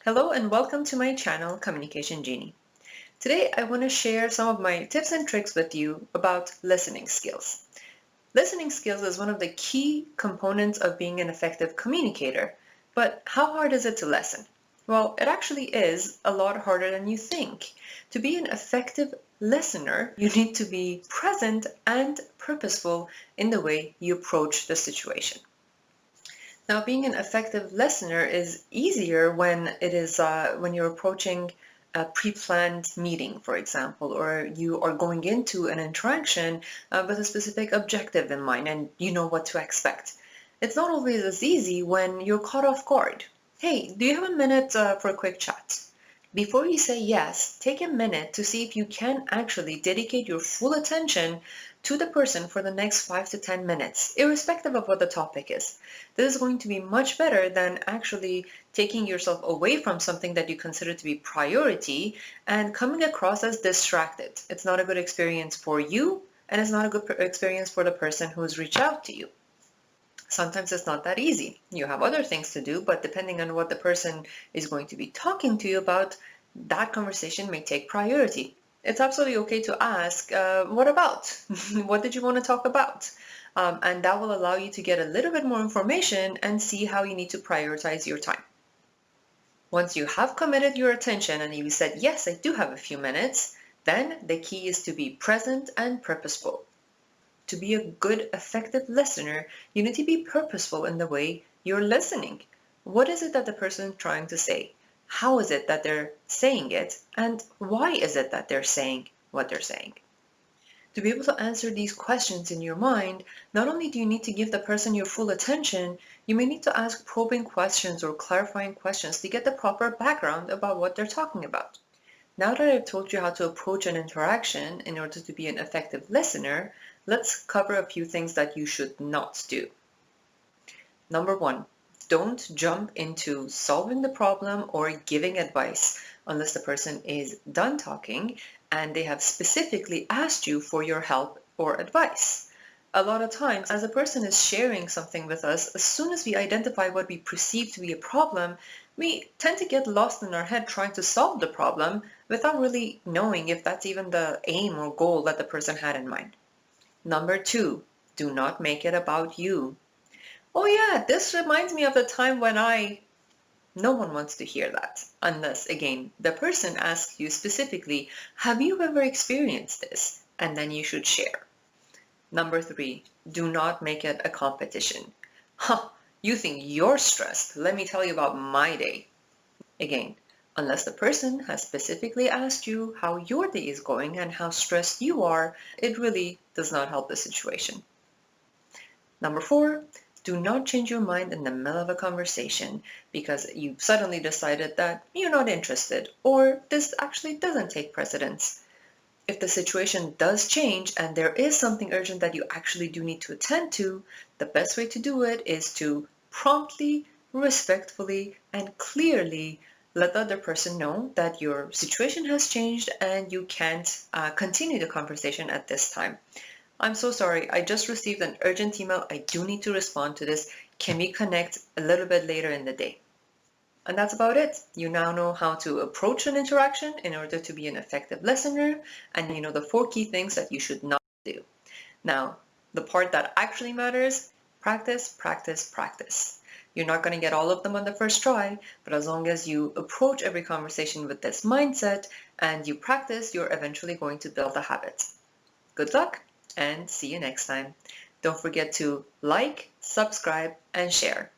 Hello and welcome to my channel, Communication Genie. Today I want to share some of my tips and tricks with you about listening skills. Listening skills is one of the key components of being an effective communicator, but how hard is it to listen? Well, it actually is a lot harder than you think. To be an effective listener, you need to be present and purposeful in the way you approach the situation. Now, being an effective listener is easier when you're approaching a pre-planned meeting, for example, or you are going into an interaction with a specific objective in mind and you know what to expect. It's not always as easy when you're caught off guard. Hey, do you have a minute for a quick chat? Before you say yes, take a minute to see if you can actually dedicate your full attention to the person for the next 5 to 10 minutes, irrespective of what the topic is. This is going to be much better than actually taking yourself away from something that you consider to be priority and coming across as distracted. It's not a good experience for you, and it's not a good experience for the person who's reached out to you. Sometimes it's not that easy. You have other things to do, but depending on what the person is going to be talking to you about, that conversation may take priority. It's absolutely okay to ask, what about? What did you want to talk about? And that will allow you to get a little bit more information and see how you need to prioritize your time. Once you have committed your attention and you said, yes, I do have a few minutes, then the key is to be present and purposeful. To be a good, effective listener, you need to be purposeful in the way you're listening. What is it that the person is trying to say? How is it that they're saying it? And why is it that they're saying what they're saying? To be able to answer these questions in your mind, not only do you need to give the person your full attention, you may need to ask probing questions or clarifying questions to get the proper background about what they're talking about. Now that I've told you how to approach an interaction in order to be an effective listener, let's cover a few things that you should not do. Number one, don't jump into solving the problem or giving advice unless the person is done talking and they have specifically asked you for your help or advice. A lot of times, as a person is sharing something with us, as soon as we identify what we perceive to be a problem, we tend to get lost in our head trying to solve the problem without really knowing if that's even the aim or goal that the person had in mind. Number two, do not make it about you. Oh yeah, this reminds me of the time when No one wants to hear that, unless, again, the person asks you specifically, have you ever experienced this? And then you should share. Number three, do not make it a competition. Huh, you think you're stressed. Let me tell you about my day. Again, unless the person has specifically asked you how your day is going and how stressed you are, it really does not help the situation. Number four, do not change your mind in the middle of a conversation because you suddenly decided that you're not interested or this actually doesn't take precedence. If the situation does change and there is something urgent that you actually do need to attend to, the best way to do it is to promptly, respectfully, and clearly let the other person know that your situation has changed and you can't continue the conversation at this time. I'm so sorry, I just received an urgent email. I do need to respond to this. Can we connect a little bit later in the day? And that's about it. You now know how to approach an interaction in order to be an effective listener, and you know the 4 key things that you should not do. Now, the part that actually matters, practice, practice, practice. You're not going to get all of them on the first try, but as long as you approach every conversation with this mindset and you practice, you're eventually going to build a habit. Good luck and see you next time. Don't forget to like, subscribe, and share.